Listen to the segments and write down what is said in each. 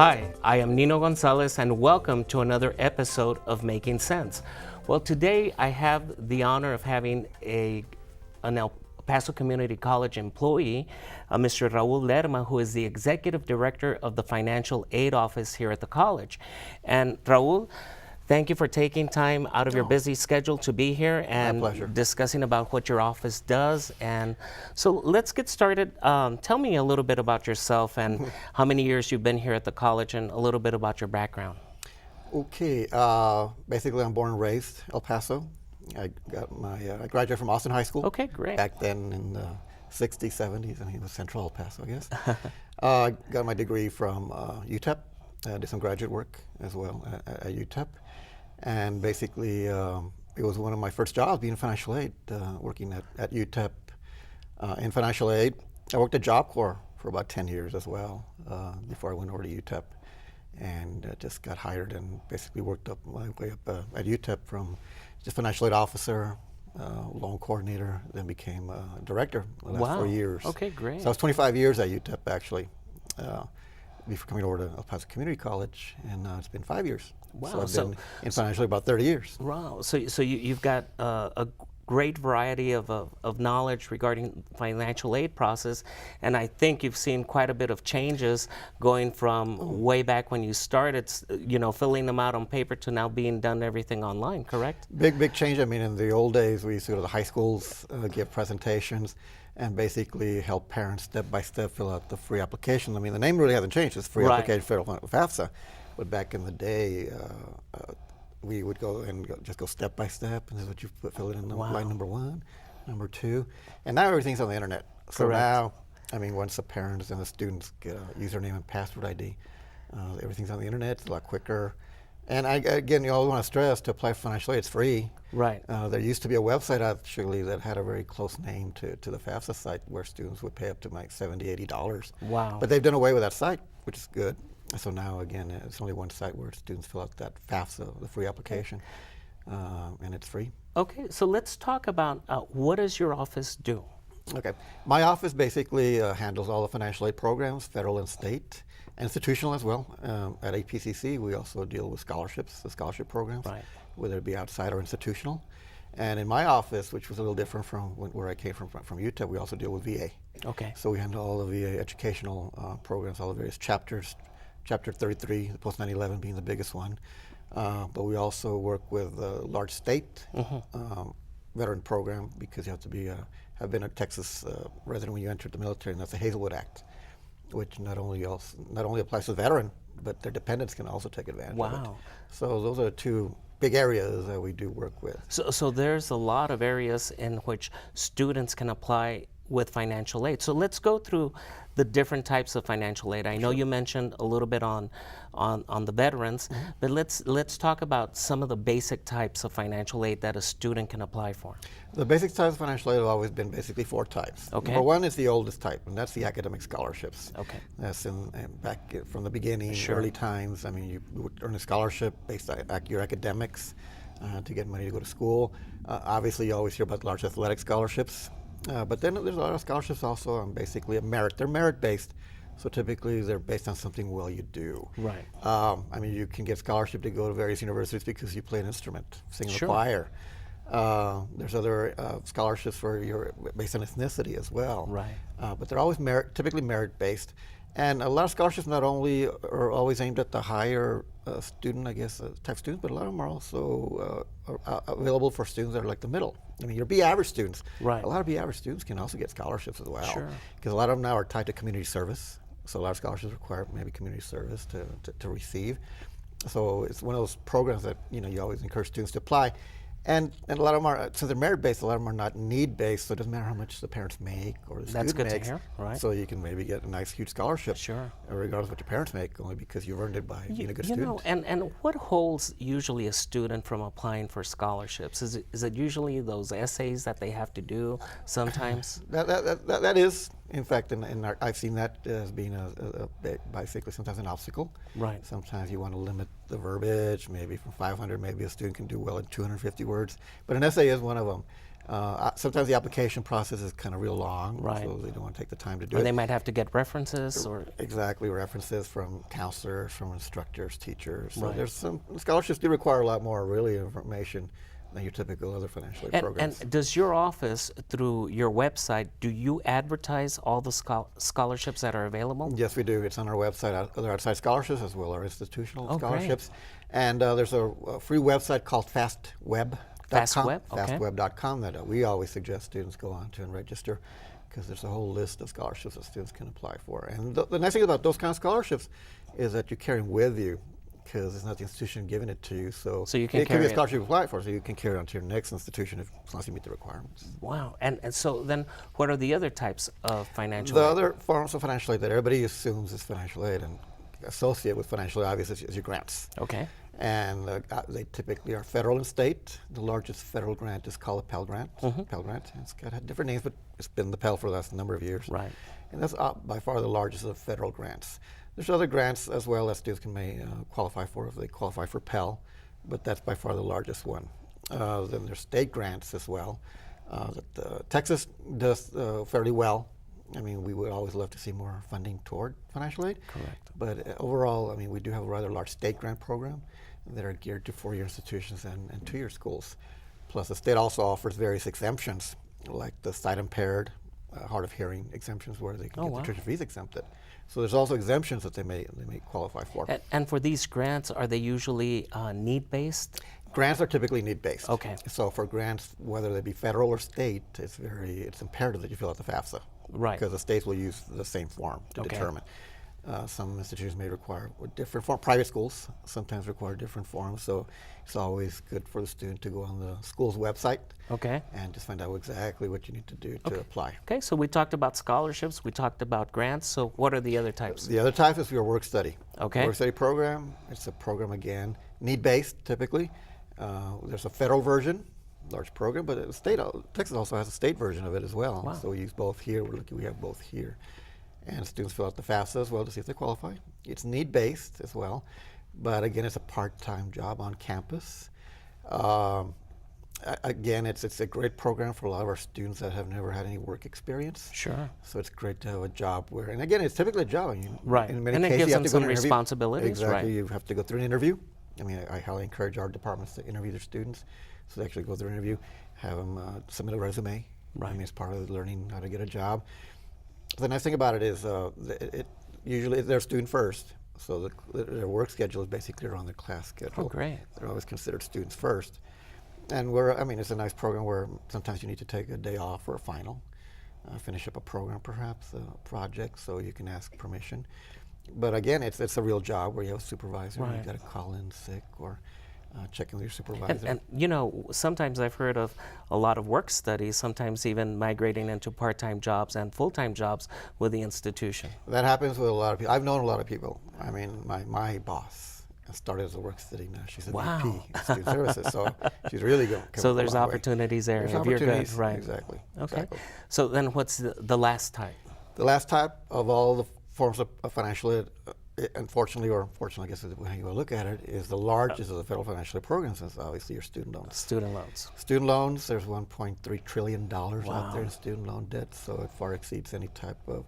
Hi, I am Nino Gonzalez and welcome to another episode of Making Sense. Well, today I have the honor of having an El Paso Community College employee, Mr. Raul Lerma, who is the Executive Director of the Financial Aid Office here at the college. And Raul, thank you for taking time out of your busy schedule to be here and discussing about what your office does. And so let's get started. Tell me a little bit about yourself and how many years you've been here at the college and a little bit about your background. Okay, basically I'm born and raised El Paso. I graduated from Austin High School. Okay, great. Back then in the 60s, 70s, I mean it was Central El Paso, I guess. Got my degree from UTEP. Did some graduate work as well at UTEP. And basically, it was one of my first jobs being in financial aid, working at UTEP in financial aid. I worked at Job Corps for about 10 years as well before I went over to UTEP, and just got hired and basically worked up my way up at UTEP from just financial aid officer, loan coordinator, then became director the last 4 years. Okay, great. So I was 25 years at UTEP actually. Before coming over to El Paso Community College, and it's been 5 years. Wow. So I've been in financially about 30 years. Wow. So you've got a great variety of knowledge regarding financial aid process, and I think you've seen quite a bit of changes going from way back when you started, filling them out on paper to now being done everything online, correct? Big change. I mean, in the old days, we used to go to the high schools, give presentations, and basically help parents step by step fill out the free application. I mean, the name really hasn't changed. It's free application federal FAFSA. But back in the day, we would just go step by step, and this is what you fill it in line number 1, number 2, and now everything's on the internet. So now, I mean, once the parents and the students get a username and password ID, everything's on the internet. It's a lot quicker. And again, you always want to stress to apply for financial aid, it's free. Right. There used to be a website actually that had a very close name to the FAFSA site where students would pay up to like $70, $80. Wow. But they've done away with that site, which is good. So now, again, it's only one site where students fill out that FAFSA, the free application, and it's free. Okay, so let's talk about what does your office do? Okay. My office basically handles all the financial aid programs, federal and state, and institutional as well. At APCC, we also deal with scholarships, the scholarship programs, whether it be outside or institutional. And in my office, which was a little different from where I came from UTEP, we also deal with VA. Okay. So we handle all the VA educational programs, all the various chapters, Chapter 33, the post 9/11 being the biggest one. But we also work with a large state veteran program because you have to have been a Texas resident when you entered the military, and that's the Hazelwood Act, which not only applies to the veteran, but their dependents can also take advantage of it. So those are the two big areas that we do work with. So there's a lot of areas in which students can apply with financial aid. So let's go through the different types of financial aid. I know you mentioned a little bit on the veterans, but let's talk about some of the basic types of financial aid that a student can apply for. The basic types of financial aid have always been basically 4 types. Okay. Number 1 is the oldest type, and that's the academic scholarships. Okay. That's back from the beginning, early times. I mean, you would earn a scholarship based on your academics to get money to go to school. Obviously, you always hear about large athletic scholarships. But then there's a lot of scholarships also on basically a merit. They're merit-based, so typically they're based on something well you do. Right. I mean, you can get scholarship to go to various universities because you play an instrument, sing in the choir. There's other scholarships based on ethnicity as well. Right. But they're always typically merit-based. And a lot of scholarships not only are always aimed at the higher student, I guess, type students, but a lot of them are also available for students that are like the middle. I mean, your B-average students. Right. A lot of B-average students can also get scholarships as well. Sure. Because a lot of them now are tied to community service. So a lot of scholarships require maybe community service to receive. So it's one of those programs that you always encourage students to apply. And a lot of them are, since they're merit-based, a lot of them are not need-based, so it doesn't matter how much the parents make or the student makes. That's good to hear, right? So you can maybe get a nice, huge scholarship, regardless of what your parents make, only because you've earned it by being a good student. And what holds usually a student from applying for scholarships? Is it usually those essays that they have to do sometimes? That is, in fact, I've seen that as being basically sometimes an obstacle. Right. Sometimes you want to limit the verbiage, maybe from 500, maybe a student can do well in 250 words. But an essay is one of them. Sometimes the application process is kind of real long, right. so they don't want to take the time to do it. Or they might have to get references, or exactly references from counselors, from instructors, teachers. So right. there's some scholarships do require a lot more really information than your typical other financial aid programs. And does your office, through your website, do you advertise all the scholarships that are available? Yes, we do. It's on our website, other outside scholarships as well, our institutional scholarships. Great. And there's a free website called FastWeb. FastWeb, okay. FastWeb.com that we always suggest students go on to and register, because there's a whole list of scholarships that students can apply for. And the nice thing about those kind of scholarships is that you carry them with you, because it's not the institution giving it to you. So you can it carry can be a scholarship you apply for, so you can carry it on to your next institution as long as you meet the requirements. Wow. And so then what are the other types of financial aid? The other forms of financial aid that everybody assumes is financial aid and associate with financial aid, obviously, is your grants. Okay. And they typically are federal and state. The largest federal grant is called a Pell Grant. Pell Grant. It's got different names, but it's been the Pell for the last number of years. Right. And that's by far the largest of federal grants. There's other grants as well that students may qualify for if they qualify for Pell, but that's by far the largest one. Then there's state grants as well. Texas does fairly well. I mean, we would always love to see more funding toward financial aid. Correct. But overall, I mean, we do have a rather large state grant program that are geared to four-year institutions and two-year schools. Plus, the state also offers various exemptions, like the sight impaired, hard of hearing exemptions, where they can get the tuition fees exempted. So there's also exemptions that they may qualify for. And for these grants, are they usually need-based? Grants are typically need-based. Okay. So for grants, whether they be federal or state, it's imperative that you fill out the FAFSA. Right. Because the states will use the same form to determine. Some institutions may require different form. Private schools sometimes require different forms, so it's always good for the student to go on the school's website and just find out exactly what you need to do to apply. Okay, so we talked about scholarships, we talked about grants, so what are the other types? The other type is your work study. Okay. Work study program, it's a program, again, need-based typically. There's a federal version, large program, but Texas also has a state version of it as well. Wow. So we use both here. We're lucky we have both here. And students fill out the FAFSA as well to see if they qualify. It's need-based as well, but again, it's a part-time job on campus. Again, it's a great program for a lot of our students that have never had any work experience. Sure. So it's great to have a job where, and again, it's typically a job. Right. In many and cases, it gives you have them to go some to an interview. responsibilities. Exactly. Right. You have to go through an interview. I mean, I highly encourage our departments to interview their students. So they actually go through an interview, have them submit a resume. Right. I mean, it's part of learning how to get a job. The nice thing about it is usually they're student first, so their work schedule is basically around their class schedule. Oh, great. They're always considered students first. And it's a nice program where sometimes you need to take a day off for a final, finish up a program perhaps, a project, so you can ask permission. But again, it's a real job where you have a supervisor, and you've got to call in sick or check in with your supervisor. And you know, sometimes I've heard of a lot of work studies, sometimes even migrating into part-time jobs and full-time jobs with the institution. That happens with a lot of people. I've known a lot of people. I mean, my boss started as a work study. Now she's a VP of student services, so she's really going. So there's opportunities there if you're good, right? Exactly. Okay. Exactly. So then, what's the last type? The last type of all the forms of financial aid, unfortunately, or fortunately, I guess how you look at it, is the largest of the federal financial aid programs is obviously your student loans. Student loans. Student loans, there's $1.3 trillion out there in student loan debt, so it far exceeds any type of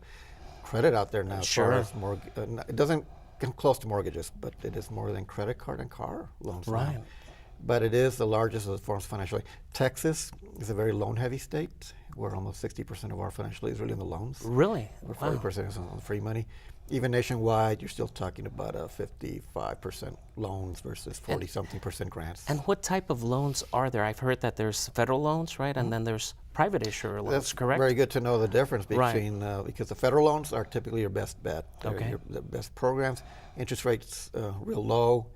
credit out there now. Sure. As far as it doesn't come close to mortgages, but it is more than credit card and car loans Right. now. But it is the largest of the forms of financial aid. Texas is a very loan-heavy state, where almost 60% of our financial aid is really in the loans. Really? Where 40% is on free money. Even nationwide, you're still talking about 55% loans versus 40-something% grants. And what type of loans are there? I've heard that there's federal loans, right? And then there's private issuer loans, That's correct? very good to know the difference between, because the federal loans are typically your best bet. They're the best programs. Interest rates real low,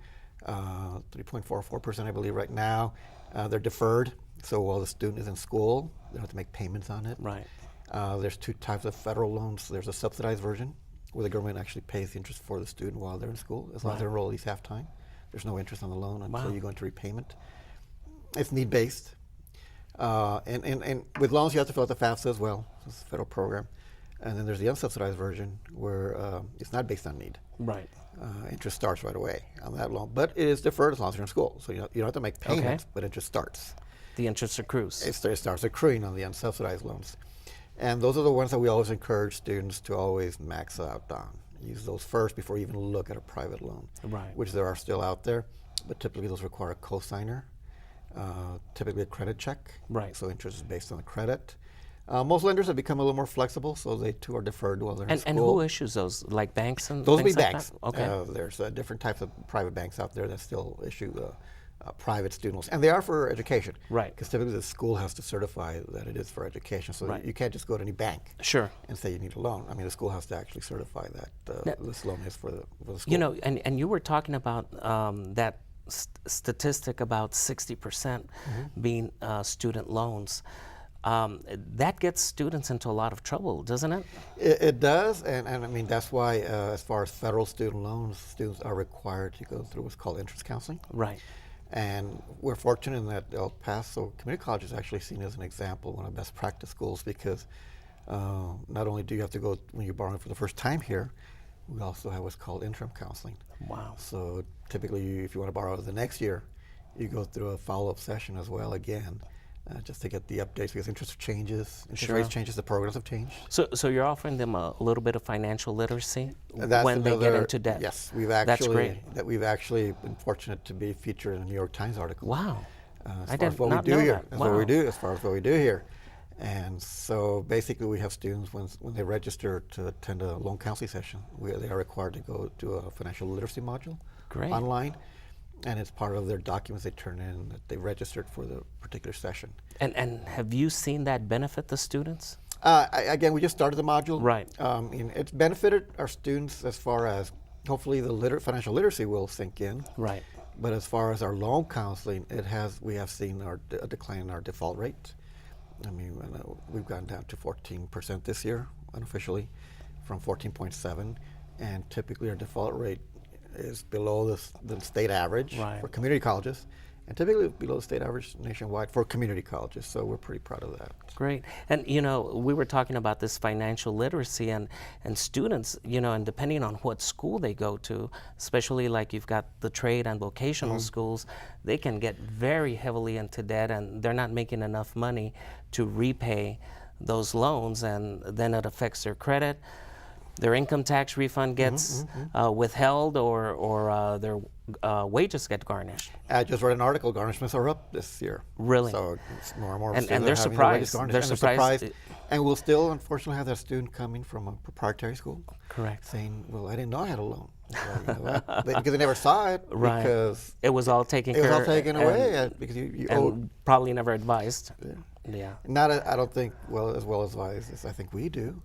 3.44% I believe right now. They're deferred, so while the student is in school, they don't have to make payments on it. Right. There's two types of federal loans. There's a subsidized version, where the government actually pays the interest for the student while they're in school, as long as they're enrolled at least half time. There's no interest on the loan until you go into repayment. It's need-based. And with loans, you have to fill out the FAFSA as well. It's a federal program. And then there's the unsubsidized version, where it's not based on need. Right. Interest starts right away on that loan, but it is deferred as long as you're in school. So you don't have to make payments, but it just starts. The interest accrues. It starts accruing on the unsubsidized loans. And those are the ones that we always encourage students to always max out on. Use those first before you even look at a private loan, right. which there are still out there, but typically those require a cosigner, typically a credit check. Right. So interest is based on the credit. Most lenders have become a little more flexible, so they too are deferred while they're in school. And who issues those? Like banks and those things would be like banks. That? Okay. There's different types of private banks out there that still issue private student loans, and they are for education. Right. Because typically the school has to certify that it is for education, so right. you can't just go to any bank. Sure. And say you need a loan. I mean, the school has to actually certify that this loan is for the school. You know, and you were talking about that statistic about 60% being student loans. That gets students into a lot of trouble, doesn't it? It does, and I mean, that's why as far as federal student loans, students are required to go through what's called interest counseling. Right. And we're fortunate in that El Paso Community College is actually seen as an example, one of the best practice schools, because not only do you have to go when you're borrowing for the first time here, we also have what's called interim counseling. Wow. So typically, if you want to borrow the next year, you go through a follow-up session as well again, just to get the updates, because interest changes, interest rates changes, the programs have changed. So you're offering them a little bit of financial literacy That's when they get into debt. Yes, That's great. we've actually been fortunate to be featured in a New York Times article. Wow. As I far as did what not we do know here, that. as Wow. what we do, as far as what we do here. And so basically we have students, when they register to attend a loan counseling session, they are required to go to a financial literacy module online. And it's part of their documents they turn in that they registered for the particular session. And have you seen that benefit the students? Again, we just started the module. Right. It's benefited our students as far as hopefully the financial literacy will sink in. Right. But as far as our loan counseling, we have seen a decline in our default rate. I mean, we've gone down to 14% this year, unofficially, from 14.7, and typically our default rate is below the state average for community colleges, and typically below the state average nationwide for community colleges, so we're pretty proud of that. Great. And you know, we were talking about this financial literacy, and students, you know, and depending on what school they go to, especially like you've got the trade and vocational schools, they can get very heavily into debt, and they're not making enough money to repay those loans, and then it affects their credit. Their income tax refund gets withheld, or their wages get garnished. I just read an article, garnishments are up this year. Really? So it's more and more and students they're are having surprised. their wages They're garnished. surprised. And we'll still, unfortunately, have that student coming from a proprietary school. Correct. Saying, well, I didn't know I had a loan. Well, you know what? Because they never saw it. Right. Because it was all taken care of. It was all taken away because you owed. Probably never advised. Yeah. I don't think as well advised as I think we do.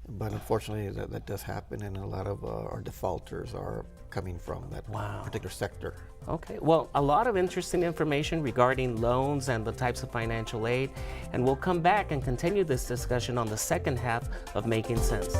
But unfortunately, that does happen, and a lot of our defaulters are coming from that particular sector. Okay, well, a lot of interesting information regarding loans and the types of financial aid, and we'll come back and continue this discussion on the second half of Making Sense.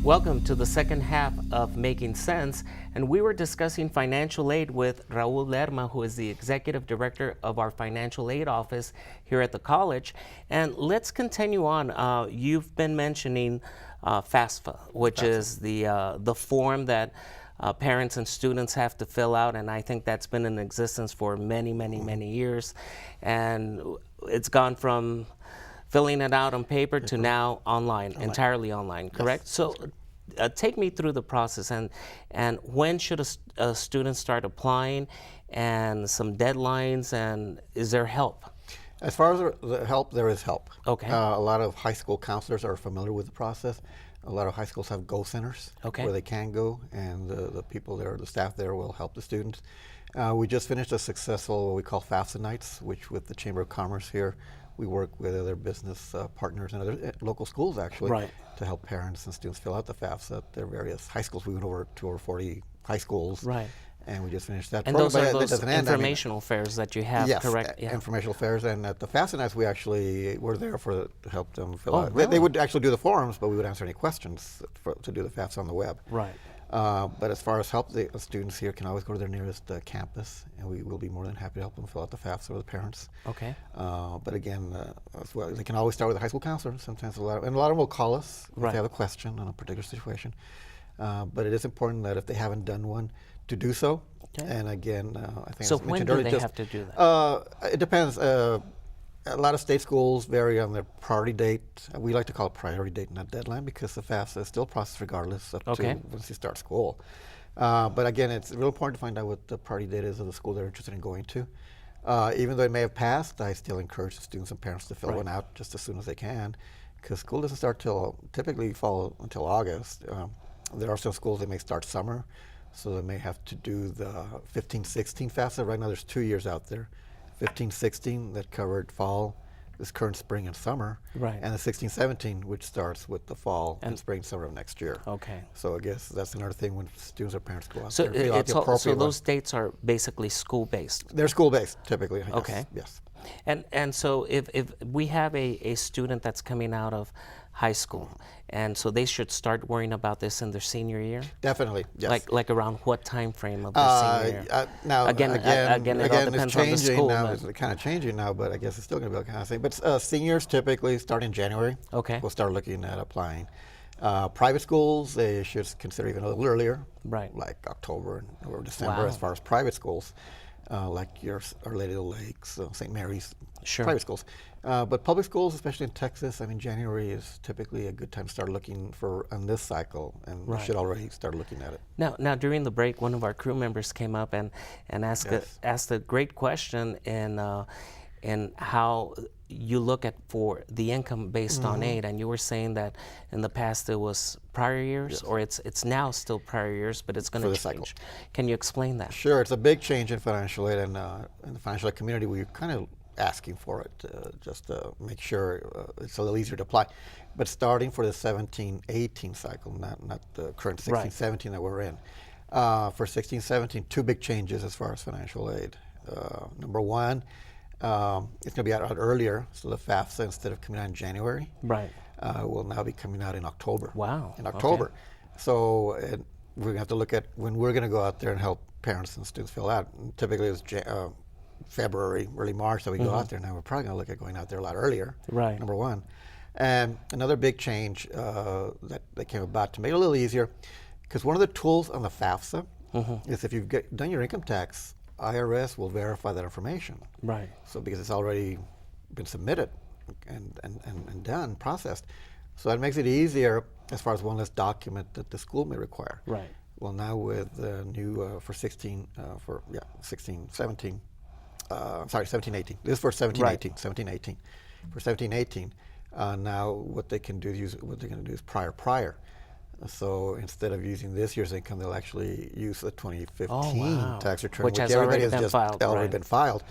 Welcome to the second half of Making Sense, and we were discussing financial aid with Raul Lerma, who is the Executive Director of our Financial Aid Office here at the college. And let's continue on. You've been mentioning FAFSA, which is the form that parents and students have to fill out, and I think that's been in existence for many, many, many years. And it's gone from filling it out on paper to now online, entirely online, correct? Yes. So take me through the process, and when should a student start applying, and some deadlines, and is there help? As far as the help, there is help. Okay. A lot of high school counselors are familiar with the process. A lot of high schools have go centers where they can go, and the people there, the staff there will help the students. We just finished a successful, what we call FAFSA nights, which with the Chamber of Commerce here, we work with other business partners and other local schools actually to help parents and students fill out the FAFSA at their various high schools. We went over to over 40 high schools. Right. And we just finished that and program. And those are those informational fairs that you have, correct? Yes, informational fairs. And at the FAFSA nights, we actually were there to help them fill out. Really? They would actually do the forums, but we would answer any questions to do the FAFSA on the web. Right. But as far as help, the students here can always go to their nearest campus, and we will be more than happy to help them fill out the FAFSA with the parents. Okay. But again, as well, they can always start with a high school counselor. Sometimes a lot of them will call us if they have a question on a particular situation. But it is important that if they haven't done one, to do so. Okay. And again, I think so when do they have to do that? It depends. A lot of state schools vary on their priority date. We like to call it priority date, not deadline, because the FAFSA is still processed regardless up to once you start school. But again, it's real important to find out what the priority date is of the school they're interested in going to. Even though it may have passed, I still encourage the students and parents to fill one out just as soon as they can, because school doesn't start typically fall until August. There are some schools that may start summer, so they may have to do the 15-16 FAFSA. Right now there's 2 years out there. 15-16 that covered fall, this current spring and summer, and the 16-17 which starts with the fall and spring, summer of next year. Okay. So I guess that's another thing when students or parents go out so there. So those dates are basically school-based? They're school-based typically, yes. Okay. Yes. And so if we have a student that's coming out of high school, and so they should start worrying about this in their senior year? Definitely, yes. Like around what time frame of their senior year? Now, again, it all depends on the school. Now, it's kind of changing now, but I guess it's still going to be kind of same. But seniors typically start in January. Okay. We'll start looking at applying. Private schools, they should consider even a little earlier, like October or December as far as private schools. Like Our Lady of the Lakes, St. Mary's, private schools. But public schools, especially in Texas, I mean, January is typically a good time to start looking for on this cycle, and we should already start looking at it. Now during the break, one of our crew members came up and asked a great question in how you look at for the income based on aid, and you were saying that in the past it was prior years, or it's now still prior years, but it's going to change. Cycle. Can you explain that? Sure, it's a big change in financial aid, and in the financial aid community, we're kind of asking for it just to make sure it's a little easier to apply. But starting for the 17-18 cycle, not the current 16-17 that we're in. For 16-17, two big changes as far as financial aid. Number one, it's going to be out earlier, so the FAFSA, instead of coming out in January, will now be coming out in October. Wow. In October. Okay. So we're going to have to look at when we're going to go out there and help parents and students fill out. And typically it's February, early March that we go out there. Now we're probably going to look at going out there a lot earlier, number one. And another big change that came about to make it a little easier, because one of the tools on the FAFSA is if you've done your income tax, IRS will verify that information. Right. So because it's already been submitted and done, processed. So that makes it easier as far as one less document that the school may require. Right. Well, now with the new for 17, sorry, 17-18. This is for 17-18, 17-18. For 17-18, now what they can do is what they're going to do is prior. So instead of using this year's income, they'll actually use the 2015 tax return, which everybody has just already been filed.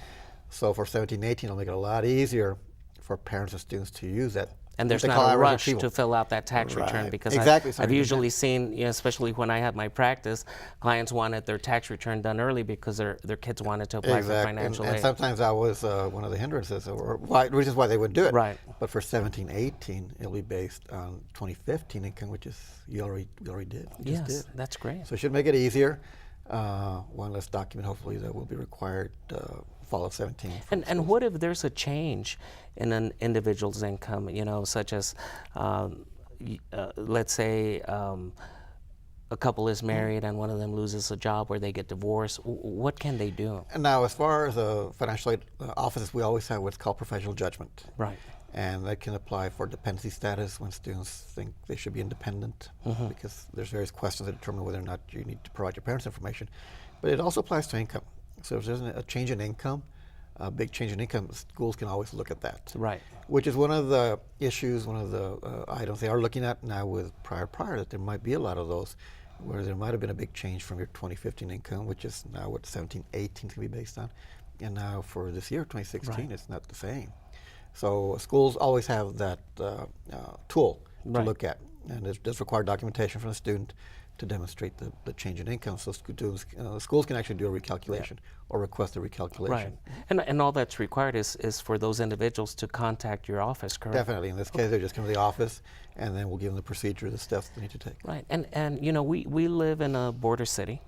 So for 17-18, it'll make it a lot easier for parents and students to use that. And there's not a rush to fill out that tax return, because I've usually seen, especially when I had my practice, clients wanted their tax return done early because their kids wanted to apply for financial aid. And sometimes that was one of the hindrances, or reasons why they wouldn't do it. Right. But for 17-18, it'll be based on 2015 income, which is you already did. Yes, that's great. So it should make it easier. One less document, hopefully, that will be required fall of 17. And what if there's a change in an individual's income, such as, let's say, a couple is married and one of them loses a job or they get divorced? What can they do? And now, as far as the financial aid offices, we always have what's called professional judgment. Right. And that can apply for dependency status when students think they should be independent, because there's various questions that determine whether or not you need to provide your parents' information. But it also applies to income. So if there's a change in income, a big change in income, schools can always look at that. Right. Which is one of the issues, one of the items they are looking at now with prior, that there might be a lot of those where there might have been a big change from your 2015 income, which is now what 17-18 can be based on. And now for this year, 2016, it's not the same. So schools always have that tool to look at, and it does require documentation from the student to demonstrate the change in income. So schools can actually do a recalculation or request a recalculation. Right. And all that's required is for those individuals to contact your office, correct? Definitely. In this case, they just come to the office, and then we'll give them the procedure, the steps they need to take. Right. And you know, we live in a border city.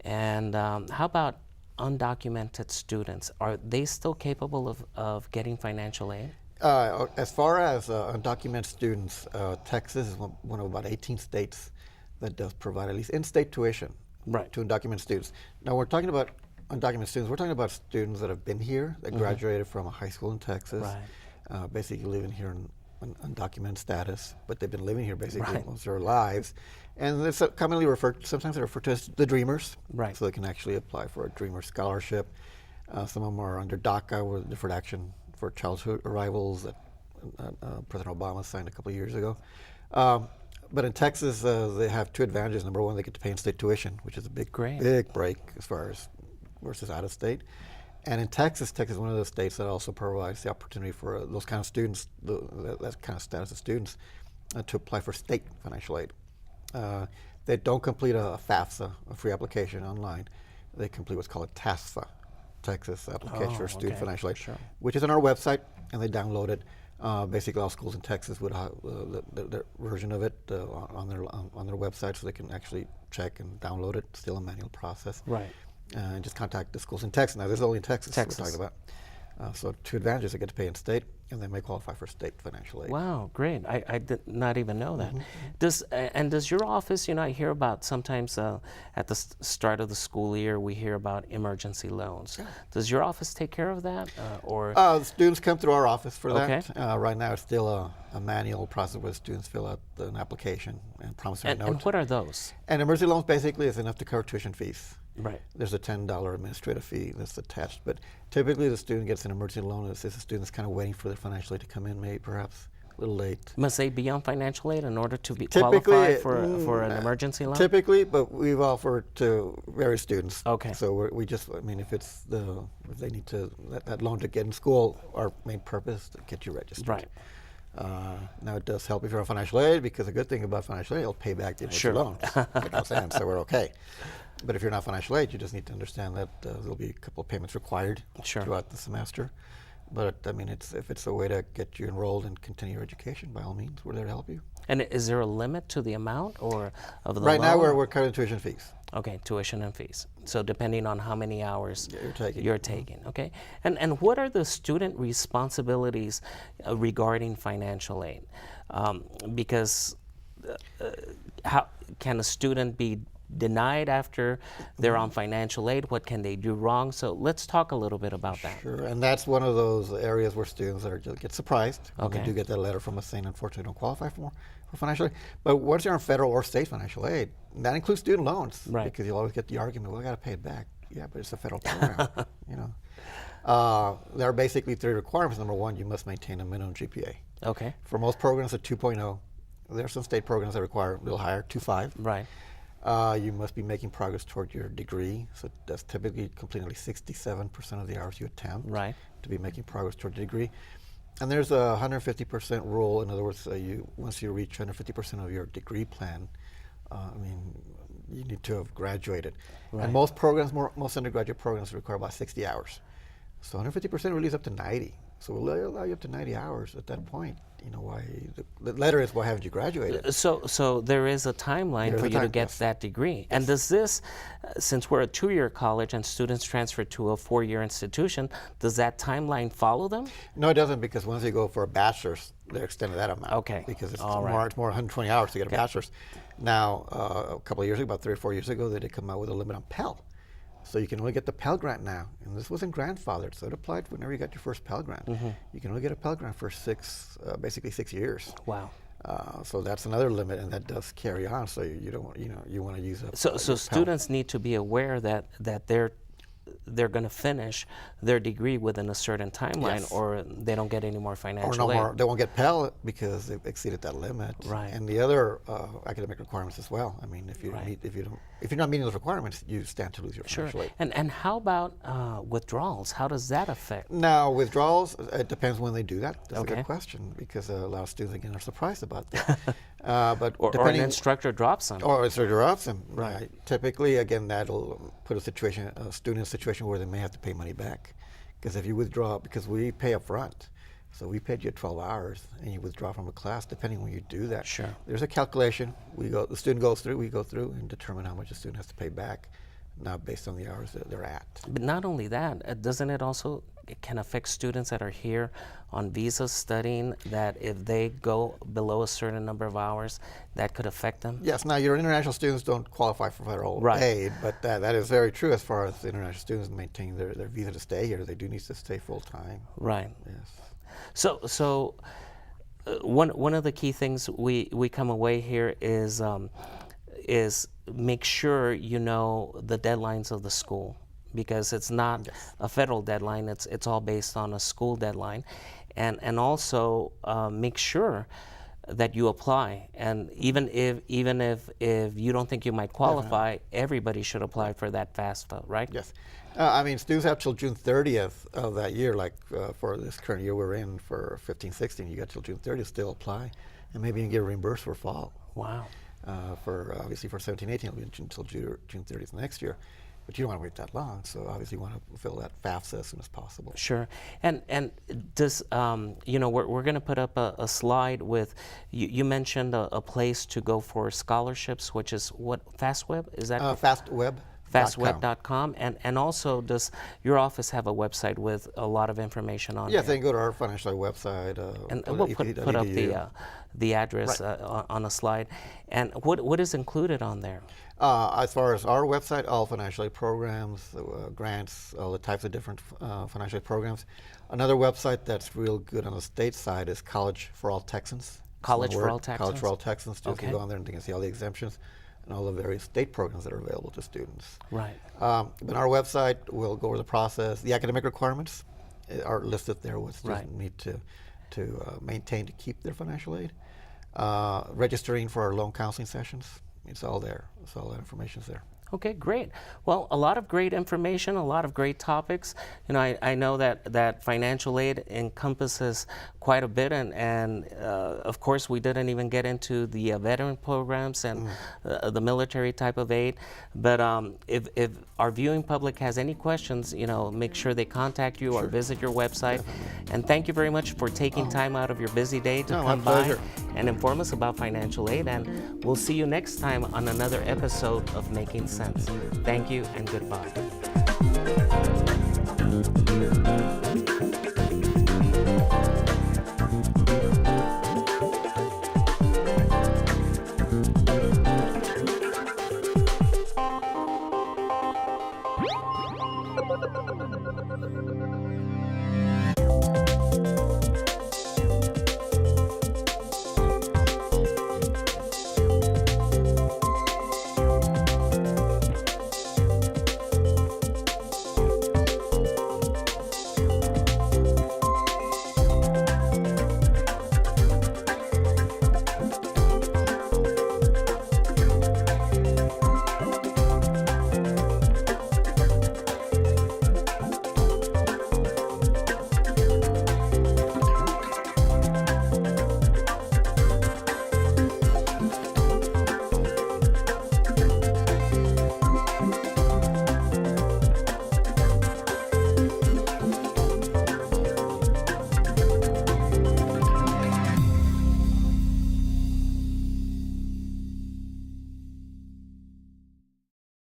And how about undocumented students? Are they still capable of getting financial aid? As far as undocumented students, Texas is one of about 18 states that does provide at least in-state tuition to undocumented students. Now, we're talking about undocumented students. We're talking about students that have been here, that graduated from a high school in Texas, basically living here in undocumented status, but they've been living here basically most of their lives. And it's commonly sometimes they're referred to as the Dreamers. Right. So they can actually apply for a Dreamer scholarship. Some of them are under DACA, with Deferred Action for Childhood Arrivals that President Obama signed a couple of years ago. But in Texas, they have two advantages. Number one, they get to pay in-state tuition, which is a big break as far as versus out of state. And in Texas is one of those states that also provides the opportunity for those kind of students, that kind of status of students, to apply for state financial aid. They don't complete a FAFSA, a free application online. They complete what's called a TASFA, Texas Application for Student Financial Aid, which is on our website, and they download it. Basically, all schools in Texas would have their version of it on their website, so they can actually check and download it. Still a manual process. Right. And just contact the schools in Texas. Now, this is only in Texas we're talking about. So two advantages: they get to pay in state, and they may qualify for state financial aid. Wow, great! I did not even know that. Does your office? You know, I hear about sometimes at the start of the school year we hear about emergency loans. Does your office take care of that, or? The students come through our office for that. Right now, it's still a manual process where students fill out an application and promissory note. And what are those? And emergency loans basically is enough to cover tuition fees. Right. There's a $10 administrative fee that's attached, but typically the student gets an emergency loan. It's the student's kind of waiting for their financial aid to come in, maybe perhaps a little late. Must they be on financial aid in order to qualify for an emergency loan? Typically, but we've offered to various students. Okay. So we just, I mean, if they need that loan to get in school, our main purpose to get you registered. Right. Now it does help if you're on financial aid, because the good thing about financial aid, it'll pay back the initial loans. So we're okay. But if you're not financial aid, you just need to understand that there'll be a couple of payments required throughout the semester. But I mean, if it's a way to get you enrolled and continue your education, by all means, we're there to help you. And is there a limit to the amount or of the loan? Right now, we're covering tuition fees. Okay, tuition and fees. So depending on how many hours you're taking. Okay. And what are the student responsibilities regarding financial aid? Because how can a student be denied after they're on financial aid? What can they do wrong? So let's talk a little bit about that. Sure, and that's one of those areas where students get surprised when they do get that letter from us saying, unfortunately, don't qualify for financial aid. But once you're on federal or state financial aid, that includes student loans, because you'll always get the argument, well, I got to pay it back. Yeah, but it's a federal program, you know. There are basically three requirements. Number one, you must maintain a minimum GPA. Okay. For most programs, a 2.0. There are some state programs that require a little higher, 2.5. Right. You must be making progress toward your degree. So that's typically completing at least 67% of the hours you attempt to be making progress toward your degree. And there's a 150% rule. In other words, once you reach 150% of your degree plan, I mean, you need to have graduated. And most programs, most undergraduate programs require about 60 hours. So 150% really is up to 90. So we'll allow you up to 90 hours at that point. You know, why the letter is, why haven't you graduated? So there is a timeline for you to get that degree. And does this, since we're a 2-year college and students transfer to a 4-year institution, does that timeline follow them? No, it doesn't, because once they go for a bachelor's, they're extended that amount. Okay. Because it's more 120 hours to get a bachelor's. Now, a couple of years ago, about 3 or 4 years ago, they did come out with a limit on Pell. So you can only get the Pell Grant now, and this wasn't grandfathered, so it applied whenever you got your first Pell Grant. You can only get a Pell Grant for basically 6 years. Wow. So that's another limit, and that does carry on. So you want to use up. So students need to be aware that they're going to finish their degree within a certain timeline, or they don't get any more financial aid. More. They won't get Pell because they've exceeded that limit. Right. And the other academic requirements as well. I mean, if you're not meeting those requirements, you stand to lose your financial aid. And how about withdrawals? How does that affect? Now, withdrawals, it depends when they do that. That's a good question, because a lot of students again are surprised about that. But or an instructor drops them. Or instructor drops them, right. Typically, again, that'll put a student in a situation where they may have to pay money back. Because if you withdraw, because we pay up front, so we paid you 12 hours and you withdraw from a class, depending when you do that. Sure. There's a calculation. The student goes through, we go through and determine how much the student has to pay back, not based on the hours that they're at. But not only that, doesn't it also can affect students that are here on visas studying, that if they go below a certain number of hours, that could affect them? Yes. Now, your international students don't qualify for federal aid, but that is very true as far as the international students maintain their visa to stay here. They do need to stay full time. Right. Yes. So one of the key things we come away here is make sure you know the deadlines of the school, because it's not a federal deadline. It's all based on a school deadline, and also make sure that you apply. And even if you don't think you might qualify, everybody should apply for that FAFSA, right? Yes. I mean, students have till June 30th of that year, like for this current year we're in for 15-16, you got till June 30th to still apply, and maybe you can get reimbursed for fall. Wow. Obviously for 17-18, it'll be until June 30th next year. But you don't want to wait that long, so obviously you want to fill that FAFSA as soon as possible. Sure. And does, we're going to put up a slide with, you mentioned a place to go for scholarships, which is what, FastWeb? Is that? FastWeb. Fastweb.com, and also does your office have a website with a lot of information on it? Yes, they can go to our financial aid website. And we'll put up the address on a slide. And what is included on there? As far as our website, all financial aid programs, grants, all the types of different financial aid programs. Another website that's real good on the state side is College for All Texans. College for All Texans? College for All Texans. Students can go on there and they can see all the exemptions and all the various state programs that are available to students. Right. But our website will go over the process. The academic requirements are listed there, what students need to maintain to keep their financial aid. Registering for our loan counseling sessions, it's all there. So all that information's there. Okay, great. Well, a lot of great information, a lot of great topics. I know that financial aid encompasses quite a bit, and of course we didn't even get into the veteran programs and the military type of aid. But if our viewing public has any questions, make sure they contact you or visit your website. And thank you very much for taking time out of your busy day to come by and inform us about financial aid. And we'll see you next time on another episode of Making Sense. Thank you and goodbye.